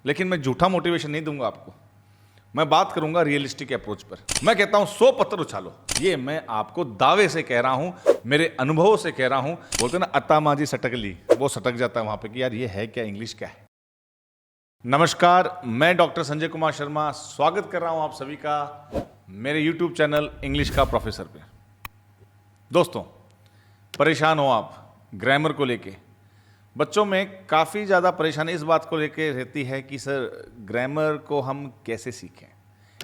लेकिन मैं झूठा मोटिवेशन नहीं दूंगा आपको। मैं बात करूंगा रियलिस्टिक अप्रोच पर। मैं कहता हूं 100 पत्थर उछालो, ये मैं आपको दावे से कह रहा हूं, मेरे अनुभव से कह रहा हूं। बोलते ना अत्ता माजी सटकली, वो सटक जाता है वहां पे कि यार ये है क्या, इंग्लिश क्या है। नमस्कार, मैं डॉक्टर संजय कुमार शर्मा स्वागत कर रहा हूं आप सभी का मेरे यूट्यूब चैनल इंग्लिश का प्रोफेसर पे। दोस्तों, परेशान हो आप ग्रामर को लेके। बच्चों में काफ़ी ज़्यादा परेशानी इस बात को लेके रहती है कि सर ग्रामर को हम कैसे सीखें,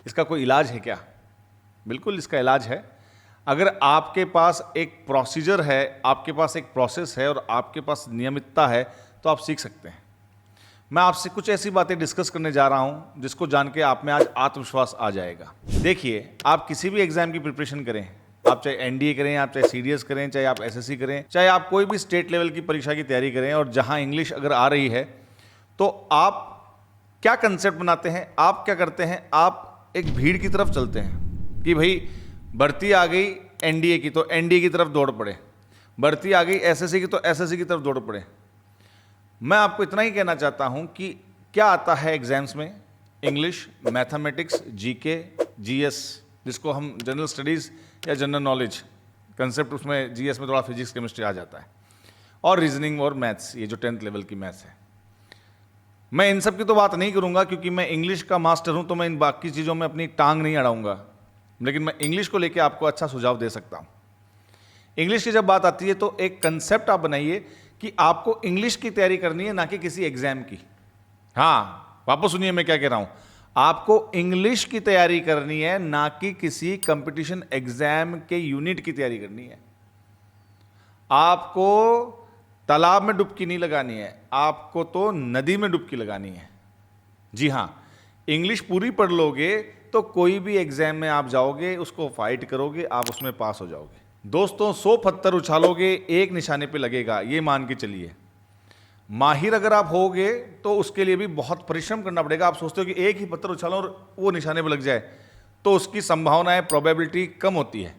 इसका कोई इलाज है क्या? बिल्कुल इसका इलाज है। अगर आपके पास एक प्रोसीजर है, आपके पास एक प्रोसेस है और आपके पास नियमितता है तो आप सीख सकते हैं। मैं आपसे कुछ ऐसी बातें डिस्कस करने जा रहा हूं जिसको जान के आप में आज आत्मविश्वास आ जाएगा। देखिए, आप किसी भी एग्जाम की प्रिपरेशन करें, आप चाहे एनडीए करें, आप चाहे सीडीएस करें, चाहे आप एसएससी करें, चाहे आप कोई भी स्टेट लेवल की परीक्षा की तैयारी करें, और जहां इंग्लिश अगर आ रही है तो आप क्या कंसेप्ट बनाते हैं, आप क्या करते हैं? आप एक भीड़ की तरफ चलते हैं कि भाई भर्ती आ गई एनडीए की तो एनडीए की तरफ दौड़ पड़े, भर्ती आ गई एसएससी की तो एसएससी की तरफ दौड़ पड़े। मैं आपको इतना ही कहना चाहता हूं कि क्या आता है एग्जाम्स में? इंग्लिश, मैथमेटिक्स, जीके, जीएस, जिसको हम जनरल स्टडीज़ या जनरल नॉलेज कंसेप्ट, उसमें जीएस में थोड़ा फिजिक्स केमिस्ट्री आ जाता है, और रीजनिंग और मैथ्स, ये जो 10th लेवल की मैथ्स है। मैं इन सब की तो बात नहीं करूंगा क्योंकि मैं इंग्लिश का मास्टर हूं, तो मैं इन बाकी चीज़ों में अपनी टांग नहीं अड़ाऊंगा, लेकिन मैं इंग्लिश को लेकर आपको अच्छा सुझाव दे सकता हूं। इंग्लिश की जब बात आती है तो एक कंसेप्ट आप बनाइए कि आपको इंग्लिश की तैयारी करनी है, ना कि किसी एग्जाम की। हाँ, वापस सुनिए मैं क्या कह रहा हूं। आपको इंग्लिश की तैयारी करनी है, ना कि किसी कंपटीशन एग्जाम के यूनिट की तैयारी करनी है। आपको तालाब में डुबकी नहीं लगानी है, आपको तो नदी में डुबकी लगानी है। जी हां, इंग्लिश पूरी पढ़ लोगे तो कोई भी एग्जाम में आप जाओगे, उसको फाइट करोगे, आप उसमें पास हो जाओगे। दोस्तों, 100 पत्थर उछालोगे, एक निशाने पे लगेगा, ये मान के चलिए। माहिर अगर आप होगे तो उसके लिए भी बहुत परिश्रम करना पड़ेगा। आप सोचते हो कि एक ही पत्थर उछालो और वो निशाने पर लग जाए, तो उसकी संभावनाएं, प्रोबेबिलिटी कम होती है।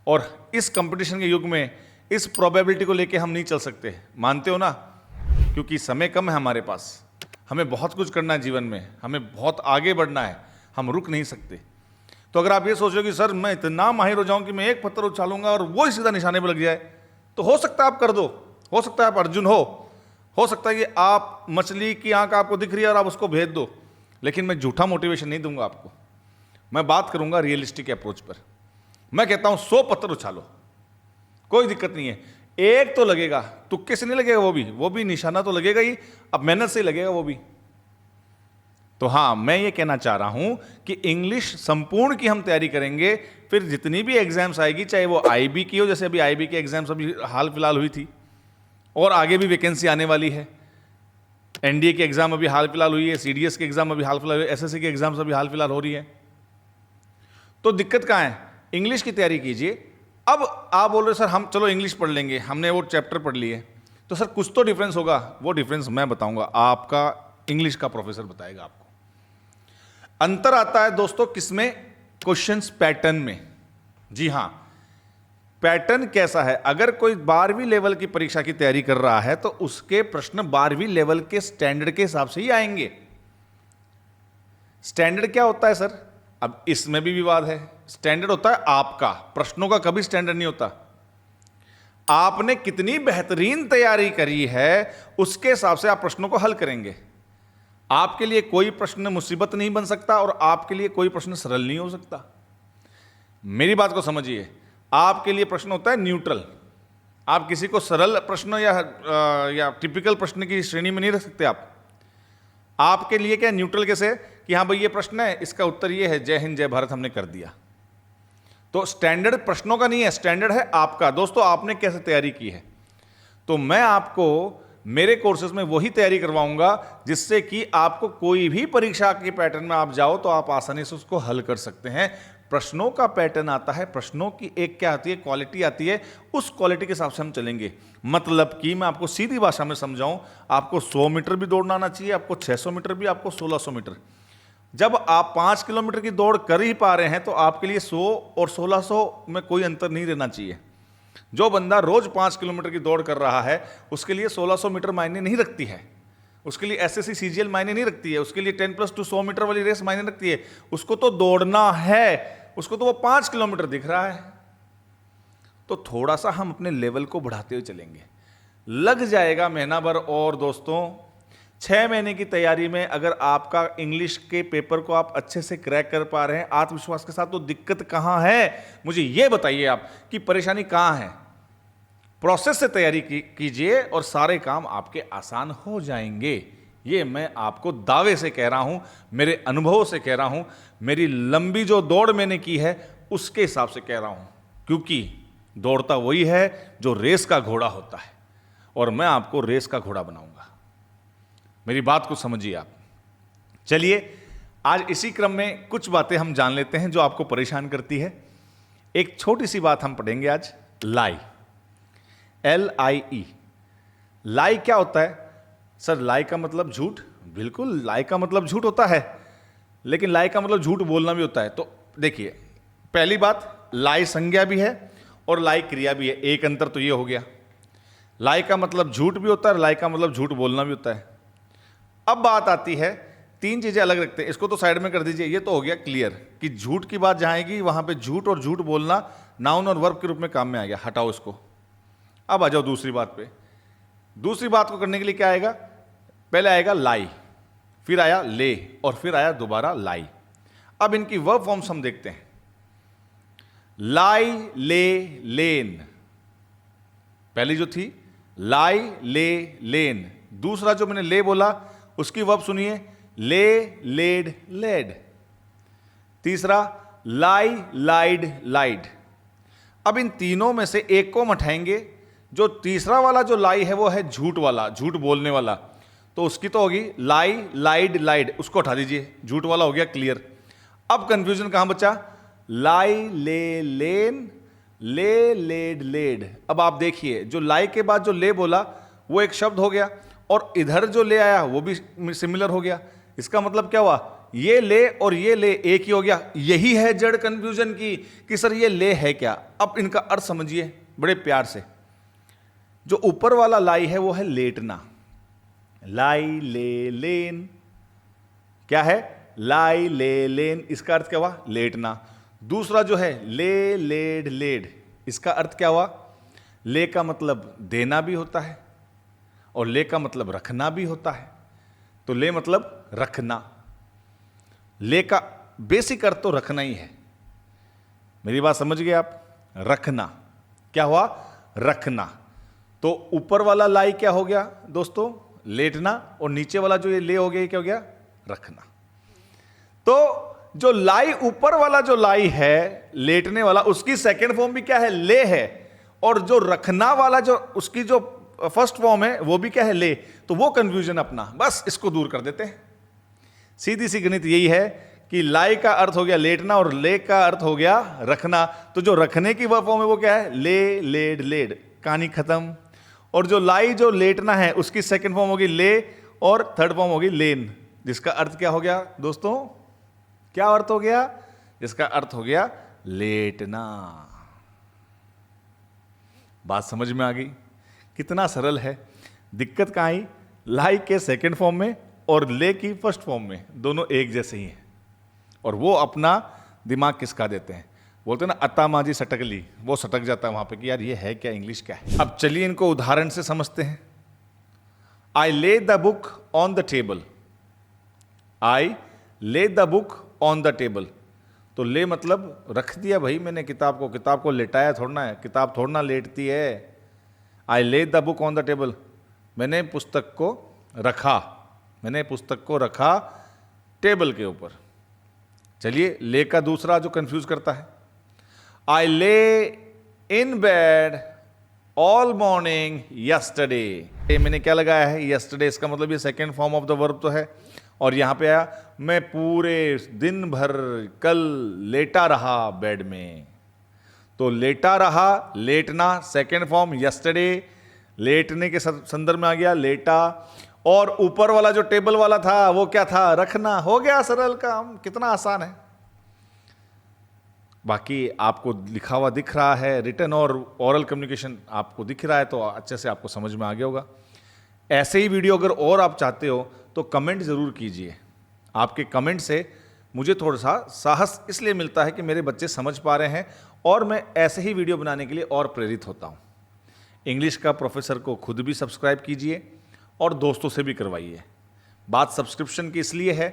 और इस कंपटीशन के युग में इस प्रोबेबिलिटी को लेके हम नहीं चल सकते, मानते हो ना? क्योंकि समय कम है हमारे पास, हमें बहुत कुछ करना है जीवन में, हमें बहुत आगे बढ़ना है, हम रुक नहीं सकते। तो अगर आप ये सोचो कि सर मैं इतना माहिर हो जाऊं कि मैं एक पत्थर उछालूंगा और वो ही सीधा निशाने पर लग जाए, तो हो सकता है आप कर दो, हो सकता है आप अर्जुन हो सकता है कि आप मछली की आंख आपको दिख रही है और आप उसको भेज दो, लेकिन मैं झूठा मोटिवेशन नहीं दूंगा आपको। मैं बात करूंगा रियलिस्टिक अप्रोच पर। मैं कहता हूं 100 पत्थर उछालो, कोई दिक्कत नहीं है, एक तो लगेगा, तुक्के से नहीं लगेगा, वो भी निशाना तो लगेगा ही, अब मेहनत से ही लगेगा वो भी। तो हां, मैं ये कहना चाह रहा हूं कि इंग्लिश संपूर्ण की हम तैयारी करेंगे, फिर जितनी भी एग्जाम्स आएगी, चाहे वो आईबी की हो, जैसे अभी आईबी की एग्जाम्स अभी हाल फिलहाल हुई थी, और आगे भी वैकेंसी आने वाली है। एनडीए की एग्जाम अभी हाल फिलहाल हुई है, सीडीएस की एग्जाम अभी हाल फिलहाल हुई है, एसएससी की एग्जाम्स अभी हाल फिलहाल हो रही है। तो दिक्कत कहां है? इंग्लिश की तैयारी कीजिए। अब आप बोल रहे सर हम चलो इंग्लिश पढ़ लेंगे, हमने वो चैप्टर पढ़ लिए, तो सर कुछ तो डिफरेंस होगा। वो डिफरेंस मैं बताऊंगा, आपका इंग्लिश का प्रोफेसर बताएगा आपको। अंतर आता है दोस्तों किसमें? क्वेश्चंस पैटर्न में। जी हां, पैटर्न कैसा है? अगर कोई 12वीं लेवल की परीक्षा की तैयारी कर रहा है तो उसके प्रश्न 12वीं लेवल के स्टैंडर्ड के हिसाब से ही आएंगे। स्टैंडर्ड क्या होता है सर? अब इसमें भी विवाद है। स्टैंडर्ड होता है आपका, प्रश्नों का कभी स्टैंडर्ड नहीं होता। आपने कितनी बेहतरीन तैयारी करी है उसके हिसाब से आप प्रश्नों को हल करेंगे। आपके लिए कोई प्रश्न मुसीबत नहीं बन सकता और आपके लिए कोई प्रश्न सरल नहीं हो सकता। मेरी बात को समझिए, आपके लिए प्रश्न होता है न्यूट्रल। आप किसी को सरल प्रश्न या टिपिकल प्रश्न की श्रेणी में नहीं रख सकते। आपके लिए क्या न्यूट्रल कैसे? कि हाँ भाई ये प्रश्न है, इसका उत्तर ये है, जय हिंद जय भारत, हमने कर दिया। तो स्टैंडर्ड प्रश्नों का नहीं है, स्टैंडर्ड है आपका। दोस्तों, आपने कैसे तैयारी की है? तो मैं आपको मेरे कोर्सेज में वही तैयारी करवाऊंगा जिससे कि आपको कोई भी परीक्षा के पैटर्न में आप जाओ तो आप आसानी से उसको हल कर सकते हैं। प्रश्नों का पैटर्न आता है, प्रश्नों की एक क्या आती है, क्वालिटी आती है, उस क्वालिटी के हिसाब से हम चलेंगे। मतलब कि मैं आपको सीधी भाषा में समझाऊं, आपको 100 मीटर भी दौड़ना आना चाहिए, आपको 600 मीटर भी, आपको 1600 मीटर। जब आप 5 किलोमीटर की दौड़ कर ही पा रहे हैं तो आपके लिए 100 और 1600 में कोई अंतर नहीं रहना चाहिए। जो बंदा रोज 5 किलोमीटर की दौड़ कर रहा है उसके लिए 1600 मीटर मायने नहीं रखती है। उसके लिए एसएससी सीजीएल मायने नहीं रखती है, उसके लिए 10+2 100 मीटर वाली रेस मायने रखती है। उसको तो दौड़ना है, उसको तो वो 5 किलोमीटर दिख रहा है। तो थोड़ा सा हम अपने लेवल को बढ़ाते हुए चलेंगे, लग जाएगा महीना भर। और दोस्तों 6 महीने की तैयारी में अगर आपका इंग्लिश के पेपर को आप अच्छे से क्रैक कर पा रहे हैं आत्मविश्वास के साथ, तो दिक्कत कहां है मुझे ये बताइए आप कि परेशानी कहां है। प्रोसेस से तैयारी कीजिए और सारे काम आपके आसान हो जाएंगे। ये मैं आपको दावे से कह रहा हूं, मेरे अनुभव से कह रहा हूं, मेरी लंबी जो दौड़ मैंने की है उसके हिसाब से कह रहा हूं, क्योंकि दौड़ता वही है जो रेस का घोड़ा होता है, और मैं आपको रेस का घोड़ा बनाऊंगा। मेरी बात को समझिए आप। चलिए आज इसी क्रम में कुछ बातें हम जान लेते हैं जो आपको परेशान करती है। एक छोटी सी बात हम पढ़ेंगे आज, लाई, LIE। लाई क्या होता है सर? लाई का मतलब झूठ। बिल्कुल, लाई का मतलब झूठ होता है, लेकिन लाई का मतलब झूठ बोलना भी होता है। तो देखिए, पहली बात, लाई संज्ञा भी है और लाई क्रिया भी है। एक अंतर तो ये हो गया, लाई का मतलब झूठ भी होता है, लाई का मतलब झूठ बोलना भी होता है। अब बात आती है, 3 चीजें अलग रखते हैं, इसको तो साइड में कर दीजिए। ये तो हो गया क्लियर कि झूठ की बात जहां आएगी वहां पे झूठ और झूठ बोलना नाउन और वर्ब के रूप में काम में आ गया, हटाओ इसको। अब आ जाओ दूसरी बात पे। दूसरी बात को करने के लिए क्या आएगा? पहले आएगा लाई, फिर आया ले, और फिर आया दोबारा लाई। अब इनकी वर्ब फॉर्म्स हम देखते हैं। लाई, ले, लेन, पहली जो थी लाई, ले, लेन। दूसरा जो मैंने ले बोला उसकी वर्ब सुनिए, ले, लेड, लेड। तीसरा लाई, लाइड, लाइड। अब इन तीनों में से एक को हम हटाएंगे। जो तीसरा वाला जो लाई है वो है झूठ वाला, झूठ बोलने वाला, तो उसकी तो होगी लाई, लाइड, लाइड, उसको हटा दीजिए, झूठ वाला हो गया क्लियर। अब कंफ्यूजन कहां बचा? लाई, ले, लेन, ले, लेड, लेड। अब आप देखिए, जो लाई के बाद जो ले बोला वो एक शब्द हो गया, और इधर जो ले आया वो भी सिमिलर हो गया। इसका मतलब क्या हुआ? ये ले और ये ले एक ही हो गया। यही है जड़ कंफ्यूजन की कि सर ये ले है क्या। अब इनका अर्थ समझिए बड़े प्यार से। जो ऊपर वाला लाई है वो है लेटना, लाई, ले, लेन। क्या है? लाई, ले, लेन, इसका अर्थ क्या हुआ? लेटना। दूसरा जो है ले, लेड, लेड, इसका अर्थ क्या हुआ? ले का मतलब देना भी होता है और ले का मतलब रखना भी होता है। तो ले मतलब रखना, ले का बेसिक अर्थ तो रखना ही है। मेरी बात समझ गए आप? रखना क्या हुआ? रखना। तो ऊपर वाला लाई क्या हो गया दोस्तों? लेटना, और नीचे वाला जो ये ले हो गया ये क्या हो गया? रखना। तो जो लाई ऊपर वाला जो लाई है लेटने वाला, उसकी सेकंड फॉर्म भी क्या है? ले है। और जो रखना वाला जो उसकी जो फर्स्ट फॉर्म है वो भी क्या है? ले। तो वो कंफ्यूजन अपना बस इसको दूर कर देते हैं। सीधी सी गणित यही है कि लाई का अर्थ हो गया लेटना और ले का अर्थ हो गया रखना। तो जो रखने की वर्ब फॉर्म है वो क्या है? ले, लेड, लेड, कहानी खत्म। और जो लाई जो लेटना है उसकी सेकंड फॉर्म होगी ले, और थर्ड फॉर्म होगी लेन, जिसका अर्थ क्या हो गया दोस्तों? क्या अर्थ हो गया? इसका अर्थ हो गया लेटना। बात समझ में आ गई? कितना सरल है। दिक्कत कहां आई? लाई के सेकंड फॉर्म में और ले की फर्स्ट फॉर्म में, दोनों एक जैसे ही हैं। और वो अपना दिमाग किसका देते हैं? बोलते हैं ना अत्ता माजी सटकली, वो सटक जाता है वहां पे कि यार ये है क्या, इंग्लिश क्या है। अब चलिए इनको उदाहरण से समझते हैं। I lay the book on the table, I lay the book on the table. तो ले मतलब रख दिया भाई मैंने किताब को, किताब को लेटाया थोड़ना है, किताब थोड़ना लेटती है। आई lay the book on the table, मैंने पुस्तक को रखा, मैंने पुस्तक को रखा टेबल के ऊपर। चलिए ले का दूसरा जो कंफ्यूज करता है, आई ले in bed all morning yesterday. ये मैंने क्या लगाया है? यस्टरडे। इसका मतलब ये second form of the verb तो है। और यहां पे आया मैं पूरे दिन भर कल लेटा रहा बेड में। तो लेटा रहा, लेटना, सेकेंड फॉर्म यस्टरडे, लेटने के संदर्भ में आ गया लेटा। और ऊपर वाला जो टेबल वाला था वो क्या था? रखना। हो गया सरल काम, कितना आसान है। बाकी आपको लिखा हुआ दिख रहा है, रिटन और ओरल कम्युनिकेशन आपको दिख रहा है, तो अच्छे से आपको समझ में आ गया होगा। ऐसे ही वीडियो अगर और आप चाहते हो तो कमेंट ज़रूर कीजिए। आपके कमेंट से मुझे थोड़ा सा साहस इसलिए मिलता है कि मेरे बच्चे समझ पा रहे हैं और मैं ऐसे ही वीडियो बनाने के लिए और प्रेरित होता हूँ। इंग्लिश का प्रोफेसर को खुद भी सब्सक्राइब कीजिए और दोस्तों से भी करवाइए। बात सब्सक्रिप्शन की इसलिए है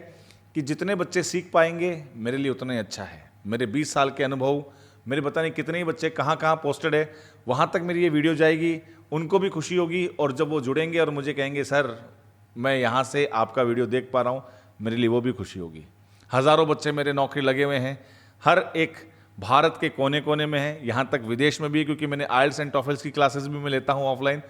कि जितने बच्चे सीख पाएंगे मेरे लिए उतना ही अच्छा है। मेरे 20 साल के अनुभव, मेरे पता नहीं कितने ही बच्चे कहाँ कहाँ पोस्टेड है, वहाँ तक मेरी ये वीडियो जाएगी, उनको भी खुशी होगी और जब वो जुड़ेंगे और मुझे कहेंगे सर मैं यहाँ से आपका वीडियो देख पा रहा हूँ, मेरे लिए वो भी खुशी होगी। हज़ारों बच्चे मेरे नौकरी लगे हुए हैं, हर एक भारत के कोने कोने में है, यहाँ तक विदेश में भी, क्योंकि मैंने आइल्स एंड टॉफल्स की क्लासेस भी मैं लेता हूँ ऑफलाइन,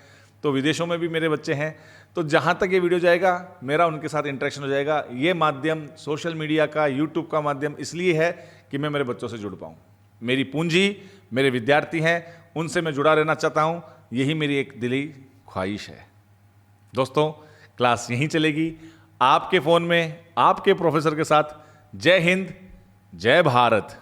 तो विदेशों में भी मेरे बच्चे हैं। तो जहाँ तक ये वीडियो जाएगा मेरा उनके साथ इंटरेक्शन हो जाएगा। ये माध्यम सोशल मीडिया का, यूट्यूब का माध्यम इसलिए है कि मैं मेरे बच्चों से जुड़ पाऊँ। मेरी पूंजी मेरे विद्यार्थी हैं, उनसे मैं जुड़ा रहना चाहता हूँ, यही मेरी एक दिली ख्वाहिश है। दोस्तों क्लास यहीं चलेगी, आपके फ़ोन में आपके प्रोफेसर के साथ। जय हिंद, जय भारत।